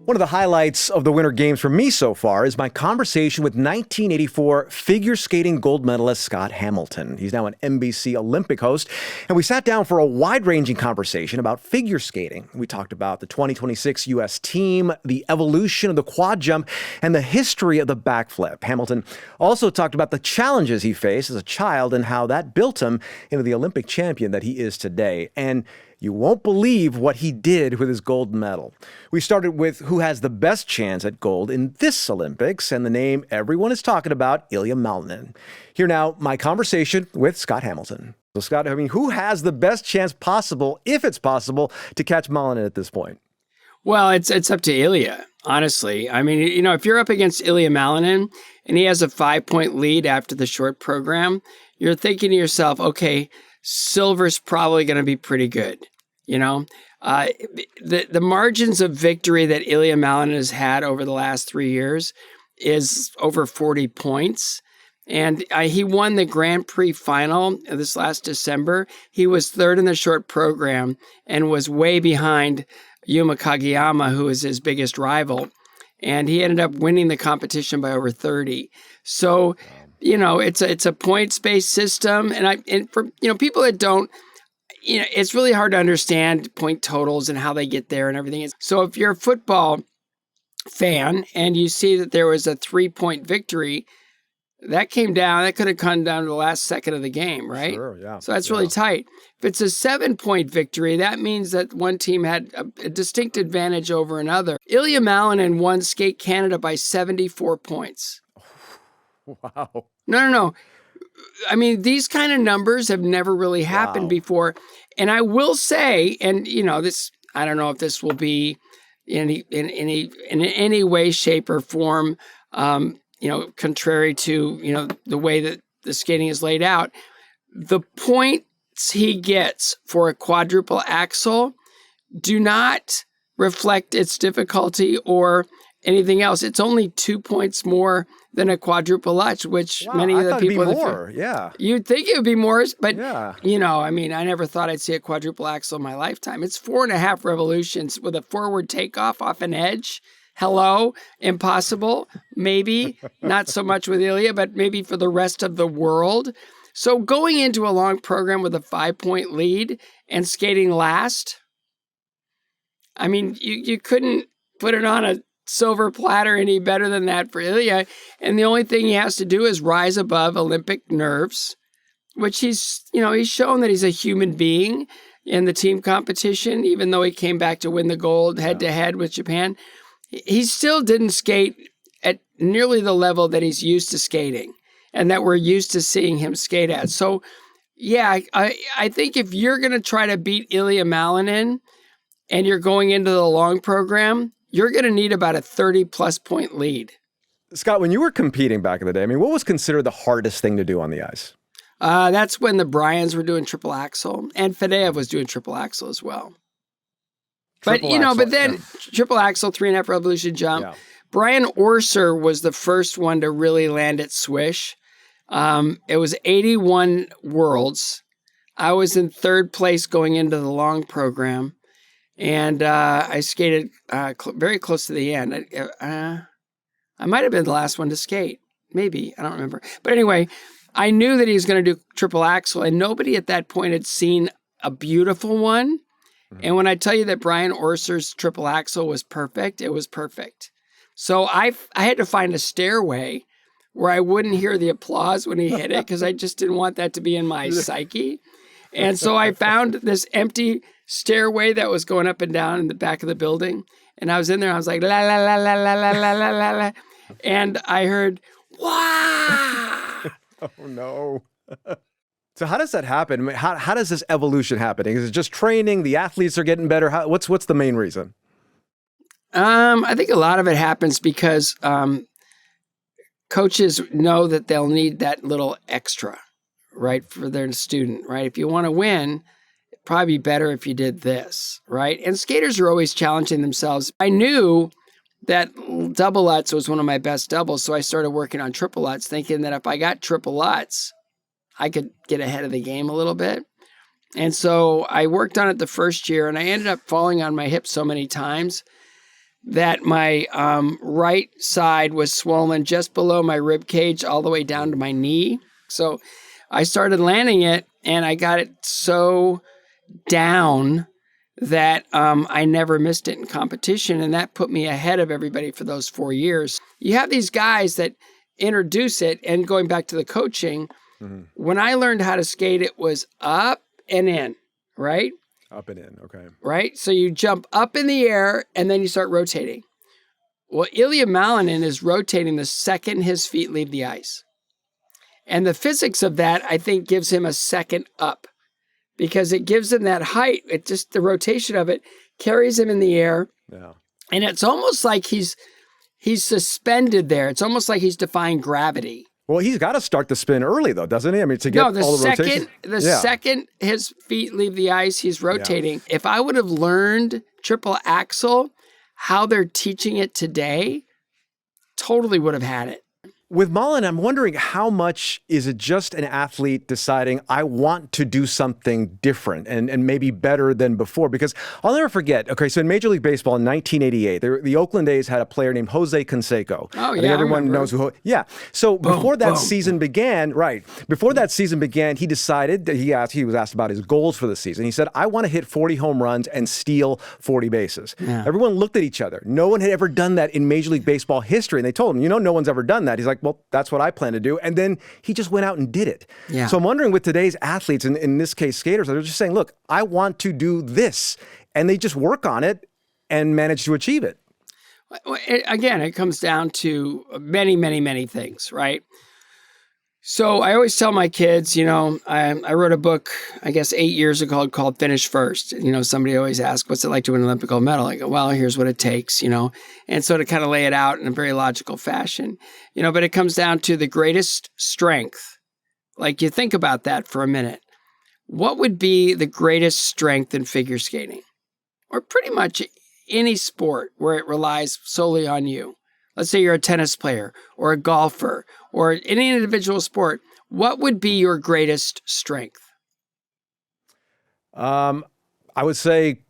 One of the highlights of the Winter Games for me so far is my conversation with 1984 figure skating gold medalist Scott Hamilton. He's now an NBC Olympic host, and we sat down for a wide-ranging conversation about figure skating. We talked about the 2026 U.S. team, the evolution of the quad jump, and the history of the backflip. Hamilton also talked about the challenges he faced as a child and how that built him into the Olympic champion that he is today. And you won't believe what he did with his gold medal. We started with who has the best chance at gold in this Olympics, and the name everyone is talking about, Ilia Malinin. Here now, my conversation with Scott Hamilton. So Scott, who has the best chance possible, if it's possible, to catch Malinin at this point? Well, it's up to Ilia, honestly. If you're up against Ilia Malinin and he has a 5-point lead after the short program, you're thinking to yourself, okay, silver's probably going to be pretty good. The margins of victory that Ilia Malinin has had over the last 3 years is over 40 points. And he won the Grand Prix final this last December. He was third in the short program and was way behind Yuma Kageyama, who is his biggest rival. And he ended up winning the competition by over 30. So, it's a points-based system. And for people that don't, it's really hard to understand point totals and how they get there and everything. So if you're a football fan and you see that there was a 3-point victory, that could have come down to the last second of the game, right? Sure, yeah. So that's really tight. If it's a 7-point victory, that means that one team had a distinct advantage over another. Ilia Malinin won Skate Canada by 74 points. Wow. No. These kind of numbers have never really happened before. And I will say, and this, I don't know if this will be in any way, shape, or form, contrary to, the way that the skating is laid out. The points he gets for a quadruple axel do not reflect its difficulty or anything else. It's only 2 points more than a quadruple lutz, which many of the people... You'd think it would be more, but, I never thought I'd see a quadruple axel in my lifetime. It's 4.5 revolutions with a forward takeoff off an edge. Hello? Impossible? Maybe. Not so much with Ilia, but maybe for the rest of the world. So going into a long program with a 5-point lead and skating last, you couldn't put it on a silver platter any better than that for Ilia. And the only thing he has to do is rise above Olympic nerves, which he's shown that he's a human being in the team competition, even though he came back to win the gold head-to-head with Japan. He still didn't skate at nearly the level that he's used to skating and that we're used to seeing him skate at. So, I think if you're going to try to beat Ilia Malinin and you're going into the long program, you're going to need about a 30-plus point lead. Scott, when you were competing back in the day, what was considered the hardest thing to do on the ice? That's when the Bryans were doing triple axel, and Fadeev was doing triple axel as well. But triple axel, 3.5 revolution jump. Yeah. Brian Orser was the first one to really land at Swish. It was 81 worlds. I was in third place going into the long program. And I skated very close to the end. I might have been the last one to skate. Maybe. I don't remember. But anyway, I knew that he was going to do triple axel, and nobody at that point had seen a beautiful one. Mm-hmm. And when I tell you that Brian Orser's triple axel was perfect, it was perfect. So I had to find a stairway where I wouldn't hear the applause when he hit it, because I just didn't want that to be in my psyche. And so I found this empty stairway that was going up and down in the back of the building. And I was in there, I was like, la, la, la, la, la, la, la, la, la, la. And I heard, wow. Oh, no. So how does that happen? How does this evolution happen? Is it just training? The athletes are getting better? What's the main reason? I think a lot of it happens because coaches know that they'll need that little extra, right, for their student, right? If you want to win, it'd probably be better if you did this, right? And skaters are always challenging themselves. I knew that double lutz was one of my best doubles, so I started working on triple lutz, thinking that if I got triple lutz, I could get ahead of the game a little bit. And so I worked on it the first year, and I ended up falling on my hip so many times that my right side was swollen just below my rib cage all the way down to my knee. So I started landing it, and I got it so down that I never missed it in competition, and that put me ahead of everybody for those 4 years. You have these guys that introduce it, and going back to the coaching, when I learned how to skate, it was up and in, right? Up and in, okay. Right? So you jump up in the air, and then you start rotating. Well, Ilia Malinin is rotating the second his feet leave the ice. And the physics of that, I think, gives him a second up, because it gives him that height. It just, the rotation of it carries him in the air. Yeah. And it's almost like he's suspended there. It's almost like he's defying gravity. Well, he's got to start the spin early, though, doesn't he? I mean, to get all the rotation. The second his feet leave the ice, he's rotating. Yeah. If I would have learned triple axel, how they're teaching it today, totally would have had it. With Malin, I'm wondering how much is it just an athlete deciding, I want to do something different and maybe better than before? Because I'll never forget, okay, so in Major League Baseball in 1988, the Oakland A's had a player named Jose Canseco. Oh, yeah, everyone knows who. Yeah. So before that season began, before that season began, he decided that he was asked about his goals for the season. He said, I want to hit 40 home runs and steal 40 bases. Yeah. Everyone looked at each other. No one had ever done that in Major League Baseball history. And they told him, no one's ever done that. He's like, well, that's what I plan to do. And then he just went out and did it. Yeah. So I'm wondering with today's athletes, in this case skaters, they're just saying, look, I want to do this. And they just work on it and manage to achieve it. Again, it comes down to many, many, many things, right? So I always tell my kids, I wrote a book, I guess 8 years ago called Finish First. Somebody always asks, what's it like to win an Olympic gold medal? I go, well, here's what it takes, And so to kind of lay it out in a very logical fashion, but it comes down to the greatest strength. Like you think about that for a minute. What would be the greatest strength in figure skating? Or pretty much any sport where it relies solely on you. Let's say you're a tennis player or a golfer or any individual sport. What would be your greatest strength? I would say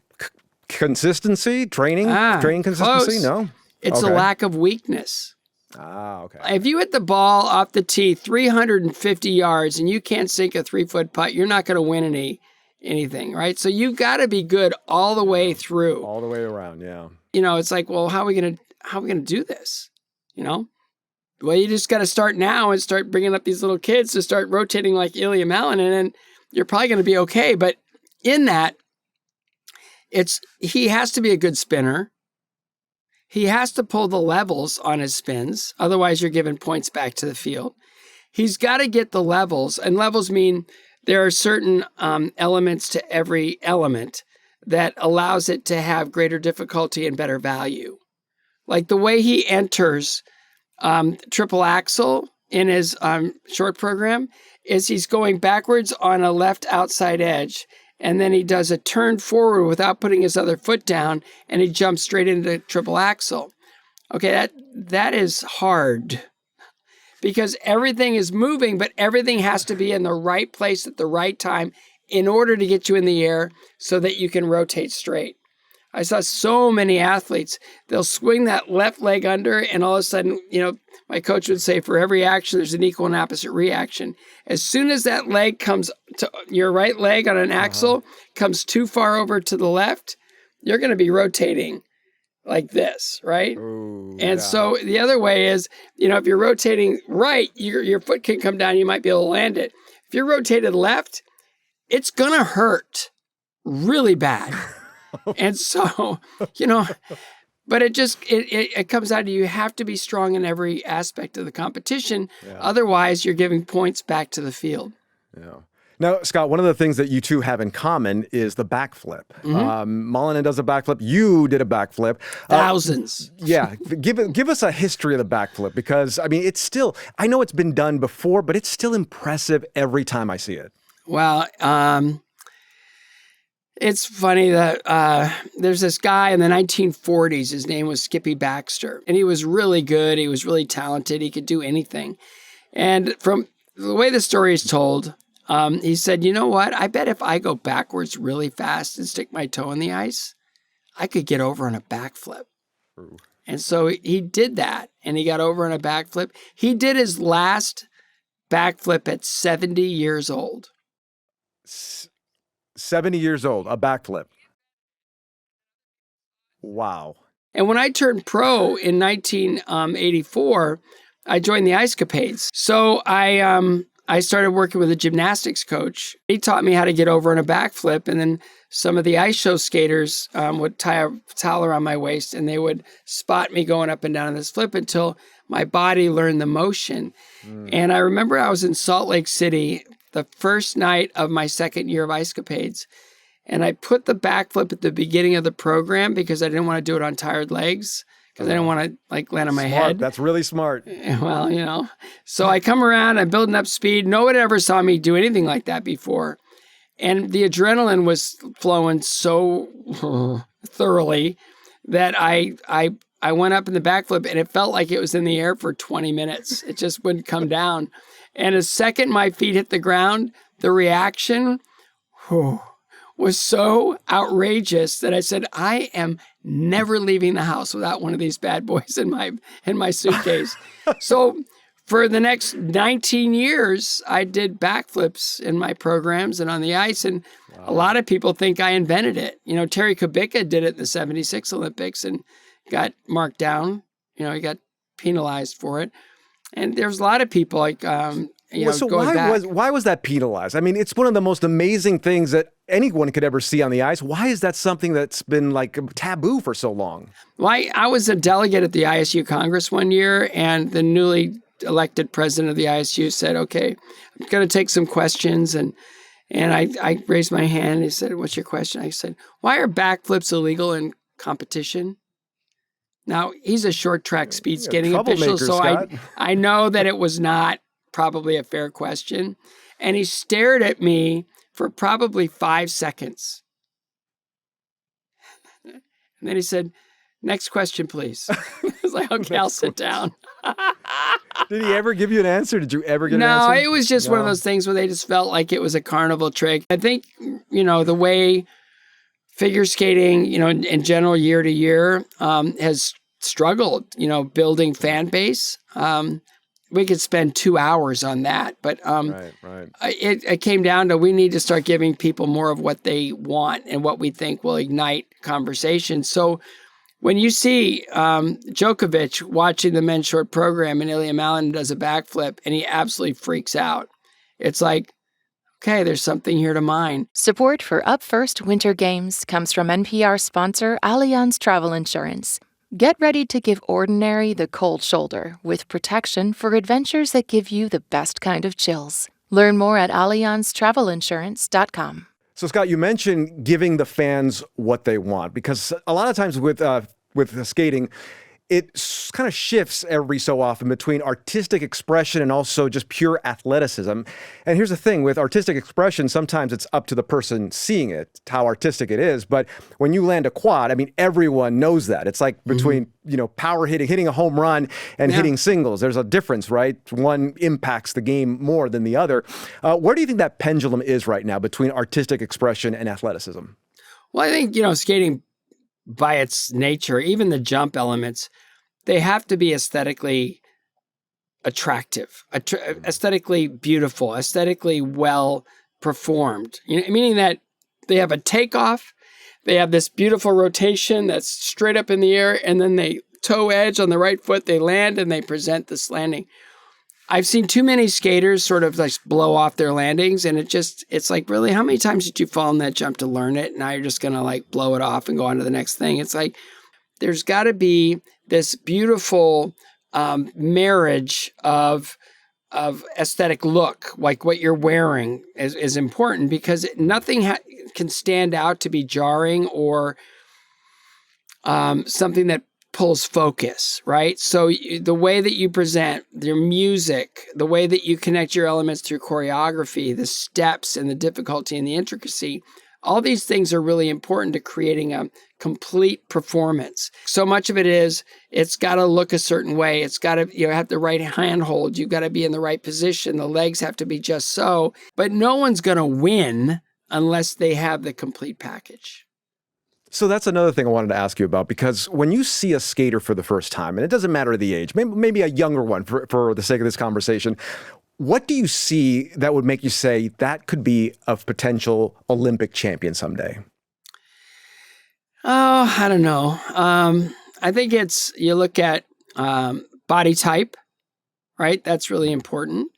consistency, training consistency. Close. No, it's a lack of weakness. Okay. If you hit the ball off the tee 350 yards and you can't sink a 3-foot putt, you're not going to win anything, right? So you've got to be good all the way through. All the way around, yeah. It's like, well, how are we going to do this? Well, you just got to start now and start bringing up these little kids to start rotating like Ilia Malinin, and you're probably going to be okay. But in that, he has to be a good spinner. He has to pull the levels on his spins. Otherwise, you're giving points back to the field. He's got to get the levels, and levels mean there are certain elements to every element that allows it to have greater difficulty and better value. Like the way he enters triple axel in his short program is he's going backwards on a left outside edge, and then he does a turn forward without putting his other foot down, and he jumps straight into triple axel. Okay, that is hard because everything is moving, but everything has to be in the right place at the right time in order to get you in the air so that you can rotate straight. I saw so many athletes, they'll swing that left leg under, and all of a sudden, my coach would say, for every action, there's an equal and opposite reaction. As soon as that leg comes to your right leg on an axle, comes too far over to the left, you're going to be rotating like this, right? Ooh, and so the other way is, if you're rotating right, your foot can come down, you might be able to land it. If you're rotated left, it's going to hurt really bad. And so, but it comes out to you have to be strong in every aspect of the competition. Yeah. Otherwise, you're giving points back to the field. Yeah. Now, Scott, one of the things that you two have in common is the backflip. Mm-hmm. Malinin does a backflip. You did a backflip. Thousands. Yeah. Give us a history of the backflip because, it's still, I know it's been done before, but it's still impressive every time I see it. Well, it's funny that there's this guy in the 1940s. His name was Skippy Baxter, and he was really good. He was really talented. He could do anything. And from the way the story is told, he said, you know what? I bet if I go backwards really fast and stick my toe in the ice, I could get over on a backflip. Ooh. And so he did that, and he got over on a backflip. He did his last backflip at 70 years old. 70 years old, a backflip. Wow. And when I turned pro in 1984, I joined the Ice Capades. So I started working with a gymnastics coach. He taught me how to get over on a backflip, and then some of the ice show skaters would tie a towel around my waist, and they would spot me going up and down on this flip until my body learned the motion. And I remember I was in Salt Lake City the first night of my second year of Ice Capades, and I put the backflip at the beginning of the program because I didn't want to do it on tired legs, because I didn't want to like land on my head. That's really smart. Well, you know. So I come around, I'm building up speed. No one ever saw me do anything like that before. And the adrenaline was flowing so thoroughly that I went up in the backflip, and it felt like it was in the air for 20 minutes. It just wouldn't come down. And the second my feet hit the ground, the reaction was so outrageous that I said, I am never leaving the house without one of these bad boys in my suitcase. So for the next 19 years, I did backflips in my programs and on the ice. And a lot of people think I invented it. You know, Terry Kubica did it in the 76 Olympics and got marked down. You know, he got penalized for it. And there's a lot of people like, so why was that penalized? I mean, it's one of the most amazing things that anyone could ever see on the ice. Why is that something that's been like taboo for so long? Well, I was a delegate at the ISU Congress one year, and the newly elected president of the ISU said, okay, I'm going to take some questions. And I raised my hand, and he said, what's your question? I said, why are backflips illegal in competition? Now, he's a short track speed skating official, so I know that it was not probably a fair question. And he stared at me for probably 5 seconds. And then he said, next question, please. I was like, okay, I'll sit down. Did he ever give you an answer? Did you ever get an answer? No, it was just one of those things where they just felt like it was a carnival trick. I think, you know, the way figure skating, you know, in general, year to year, has struggled, you know, building fan base. We could spend 2 hours on that, but it came down to we need to start giving people more of what they want and what we think will ignite conversation. So when you see Djokovic watching the men's short program and Ilia Malinin does a backflip and he absolutely freaks out, it's like, okay, there's something here to mine. Support for Up First Winter Games comes from NPR sponsor Allianz Travel Insurance. Get ready to give ordinary the cold shoulder with protection for adventures that give you the best kind of chills. Learn more at allianztravelinsurance.com. So, Scott, you mentioned giving the fans what they want, because a lot of times with skating, it kind of shifts every so often between artistic expression and also just pure athleticism. And here's the thing, with artistic expression, sometimes it's up to the person seeing it, how artistic it is. But when you land a quad, I mean, everyone knows that. It's like between, you know, power hitting a home run and hitting singles. There's a difference, right? One impacts the game more than the other. Where do you think that pendulum is right now between artistic expression and athleticism? Well, I think, you know, skating by its nature, even the jump elements, they have to be aesthetically attractive, aesthetically beautiful, aesthetically well performed. You know, meaning that they have a takeoff, they have this beautiful rotation that's straight up in the air, and then they toe edge on the right foot, they land, and they present this landing. I've seen too many skaters sort of like blow off their landings, and it's like, really, how many times did you fall in that jump to learn it? Now you're just going to like blow it off and go on to the next thing. It's like, there's got to be this beautiful marriage of aesthetic look, like what you're wearing is important, because nothing can stand out to be jarring or something that pulls focus, right? So the way that you present your music, the way that you connect your elements through choreography, the steps and the difficulty and the intricacy, all these things are really important to creating a complete performance. So much of it is, it's got to look a certain way. It's got to, you have the right handhold. You've got to be in the right position. The legs have to be just so. But no one's going to win unless they have the complete package. So that's another thing I wanted to ask you about, because when you see a skater for the first time, and it doesn't matter the age, maybe a younger one for the sake of this conversation, what do you see that would make you say that could be a potential Olympic champion someday? Oh, I don't know. I think you look at body type, right? That's really important.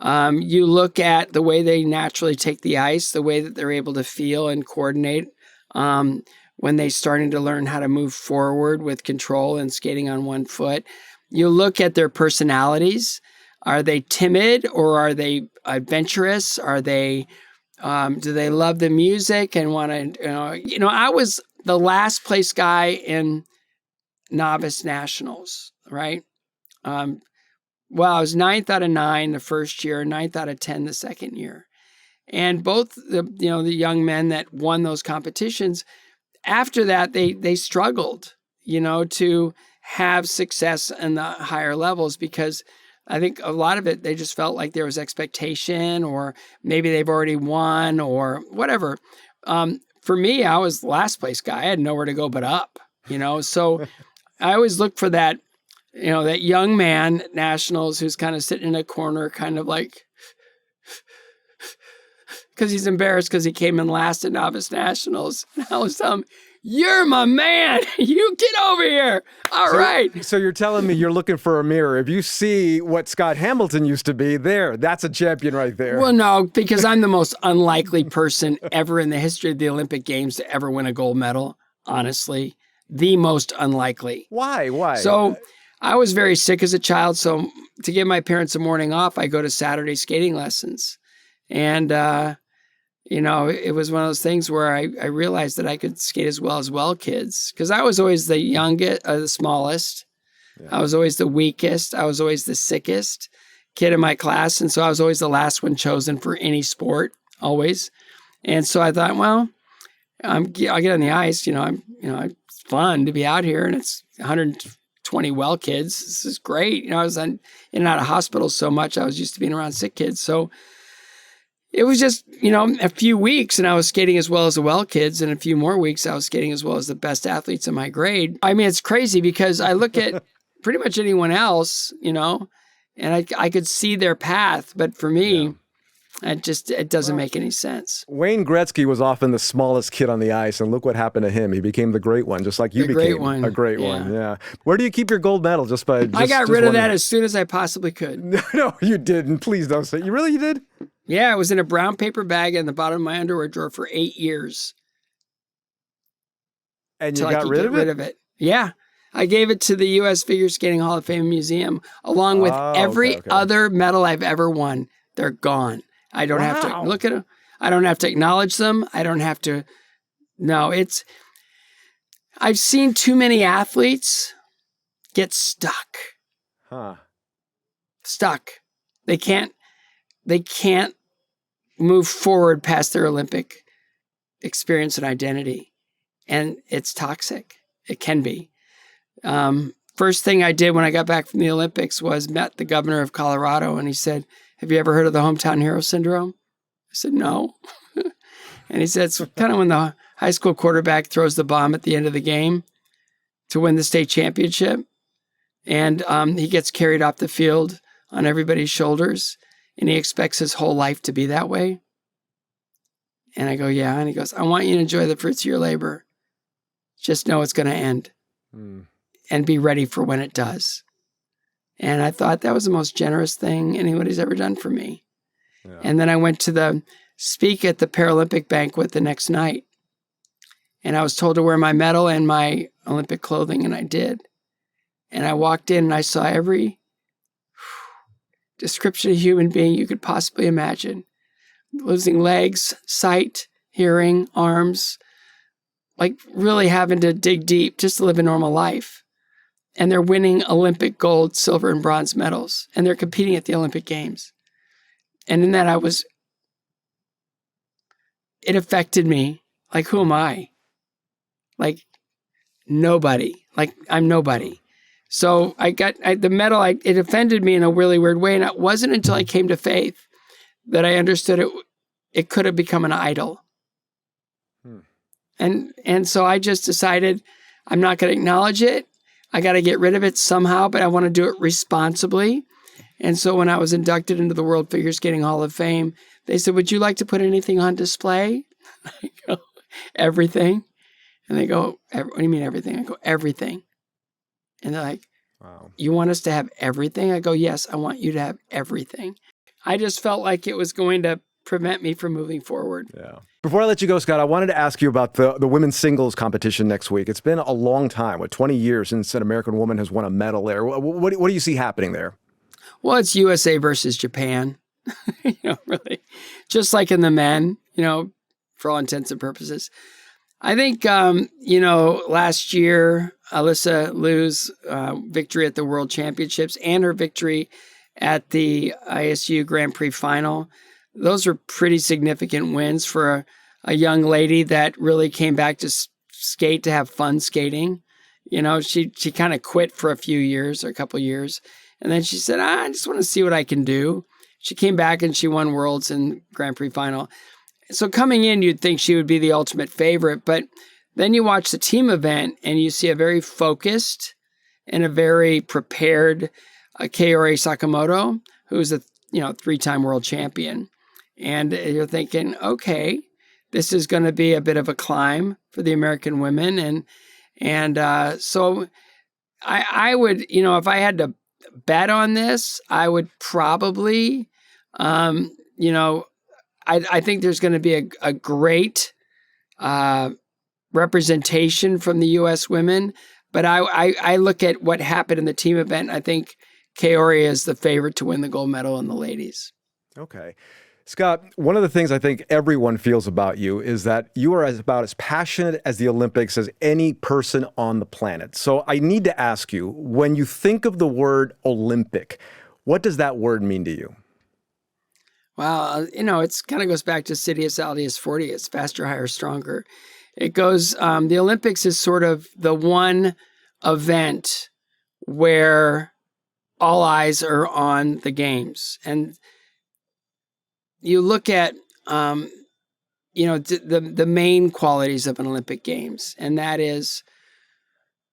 You look at the way they naturally take the ice, the way that they're able to feel and coordinate when they're starting to learn how to move forward with control and skating on one foot. You look at their personalities. Are they timid or are they adventurous? Are they, do they love the music and want to, I was the last place guy in novice nationals, right? Well, I was 9th out of 9 the first year, 9th out of 10 the second year. And both the young men that won those competitions, after that, they struggled, to have success in the higher levels, because I think a lot of it, they just felt like there was expectation, or maybe they've already won or whatever. For me, I was the last place guy. I had nowhere to go but up, so I always look for that, that young man at nationals who's kind of sitting in a corner, kind of like, because he's embarrassed because he came in last at novice nationals. And I was telling him, "You're my man. You get over here. All right." So you're telling me you're looking for a mirror. If you see what Scott Hamilton used to be, that's a champion right there. Well, no, because I'm the most unlikely person ever in the history of the Olympic Games to ever win a gold medal, honestly. The most unlikely. Why? So I was very sick as a child. So to give my parents a morning off, I go to Saturday skating lessons. And, it was one of those things where I realized that I could skate as well kids, because I was always the youngest, the smallest. Yeah. I was always the weakest. I was always the sickest kid in my class. And so I was always the last one chosen for any sport, always. And so I thought, well, I'll get on the ice. It's fun to be out here, and it's 120 well kids. This is great. I was in and out of hospitals so much. I was used to being around sick kids. So it was just, a few weeks and I was skating as well as the well kids. And a few more weeks, I was skating as well as the best athletes in my grade. I mean, it's crazy because I look at pretty much anyone else, and I could see their path. But for me, it doesn't make any sense. Wayne Gretzky was often the smallest kid on the ice, and look what happened to him. He became the great one, just like you became a great one. Yeah. Where do you keep your gold medal? I got rid of that as soon as I possibly could. No, you didn't. Please don't say. You did? Yeah, it was in a brown paper bag in the bottom of my underwear drawer for 8 years. And you got rid of it? Yeah. I gave it to the U.S. Figure Skating Hall of Fame Museum, along with every other medal I've ever won. They're gone. I don't have to look at them. I don't have to acknowledge them. I don't have to. No, I've seen too many athletes get stuck. Stuck. They can't move forward past their Olympic experience and identity. And it's toxic. It can be. First thing I did when I got back from the Olympics was met the governor of Colorado, and he said, "Have you ever heard of the hometown hero syndrome?" I said, "No." And he said, "It's kind of when the high school quarterback throws the bomb at the end of the game to win the state championship, and he gets carried off the field on everybody's shoulders, and he expects his whole life to be that way." And I go, "Yeah." And he goes, "I want you to enjoy the fruits of your labor. Just know it's going to end and be ready for when it does." And I thought that was the most generous thing anybody's ever done for me. Yeah. And then I went to speak at the Paralympic banquet the next night. And I was told to wear my medal and my Olympic clothing, and I did. And I walked in and I saw every description of human being you could possibly imagine. Losing legs, sight, hearing, arms, like really having to dig deep just to live a normal life. And they're winning Olympic gold, silver, and bronze medals. And they're competing at the Olympic Games. And in that it affected me. Like, who am I? Like, nobody. Like, I'm nobody. So I got the medal, it offended me in a really weird way. And it wasn't until I came to faith that I understood it could have become an idol. And so I just decided I'm not going to acknowledge it. I got to get rid of it somehow, but I want to do it responsibly. And so when I was inducted into the World Figure Skating Hall of Fame, they said, would you like to put anything on display? I go, everything. And they go, what do you mean everything? I go, everything. And they're like, wow. You want us to have everything? I go, yes, I want you to have everything. I just felt like it was going to prevent me from moving forward. Yeah. Before I let you go, Scott, I wanted to ask you about the women's singles competition next week. It's been a long time, 20 years since an American woman has won a medal there. What do you see happening there? Well, it's USA versus Japan, really. Just like in the men, for all intents and purposes. I think, last year, Alyssa Liu's victory at the World Championships and her victory at the ISU Grand Prix final, those were pretty significant wins for a young lady that really came back to skate to have fun skating. She kind of quit for a few years or a couple years. And then she said, I just want to see what I can do. She came back and she won Worlds and Grand Prix final. So coming in, you'd think she would be the ultimate favorite. But then you watch the team event and you see a very focused and a very prepared Kaori Sakamoto, who's a three-time world champion. And you're thinking, okay, this is going to be a bit of a climb for the American women. And so I would, if I had to bet on this, I would probably, I think there's going to be a great representation from the U.S. women. But I look at what happened in the team event. I think Kaori is the favorite to win the gold medal in the ladies. Okay. Scott, one of the things I think everyone feels about you is that you are about as passionate as the Olympics as any person on the planet. So I need to ask you, when you think of the word Olympic, what does that word mean to you? Well, it kind of goes back to Sidious Altius 40. It's faster, higher, stronger. It goes, the Olympics is sort of the one event where all eyes are on the games. And you look at, the main qualities of an Olympic Games, and that is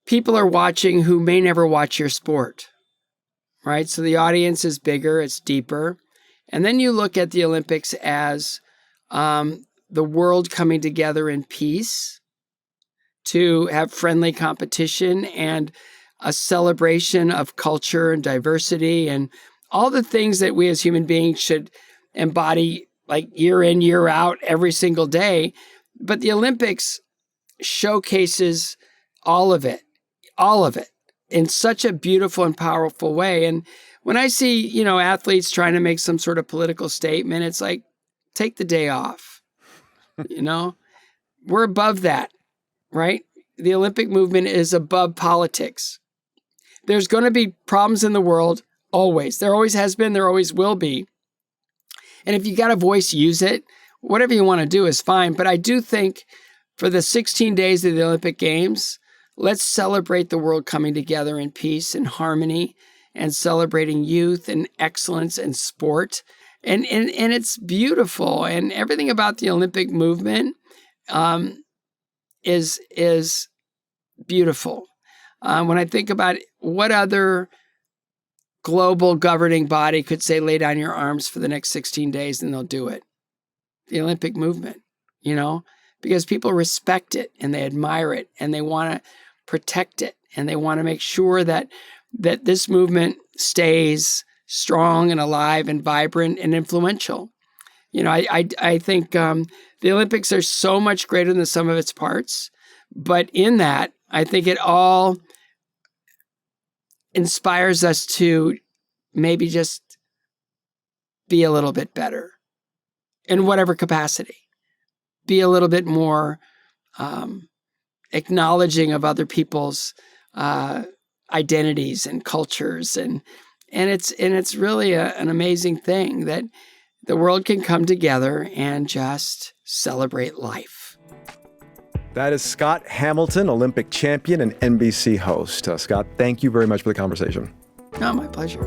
people are watching who may never watch your sport, right? So the audience is bigger, it's deeper. And then you look at the Olympics as the world coming together in peace to have friendly competition and a celebration of culture and diversity and all the things that we as human beings should embody like year in, year out, every single day. But the Olympics showcases all of it in such a beautiful and powerful way. And when I see, athletes trying to make some sort of political statement, it's like, take the day off. We're above that, right? The Olympic movement is above politics. There's going to be problems in the world, always. There always has been, there always will be. And if you got a voice, use it. Whatever you want to do is fine. But I do think for the 16 days of the Olympic Games, let's celebrate the world coming together in peace and harmony and celebrating youth and excellence and sport. And it's beautiful. And everything about the Olympic movement is beautiful. When I think about what other global governing body could say, lay down your arms for the next 16 days and they'll do it. The Olympic movement, because people respect it and they admire it and they want to protect it and they want to make sure that this movement stays strong and alive and vibrant and influential. I think the Olympics are so much greater than the sum of its parts, but in that, I think it all inspires us to maybe just be a little bit better in whatever capacity, be a little bit more acknowledging of other people's identities and cultures. And it's really an amazing thing that the world can come together and just celebrate life. That is Scott Hamilton, Olympic champion and NBC host. Scott, thank you very much for the conversation. No, my pleasure.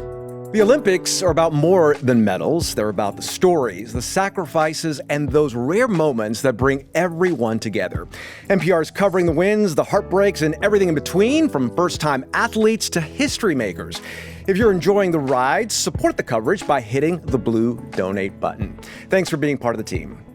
The Olympics are about more than medals. They're about the stories, the sacrifices, and those rare moments that bring everyone together. NPR's covering the wins, the heartbreaks, and everything in between, from first-time athletes to history makers. If you're enjoying the ride, support the coverage by hitting the blue donate button. Thanks for being part of the team.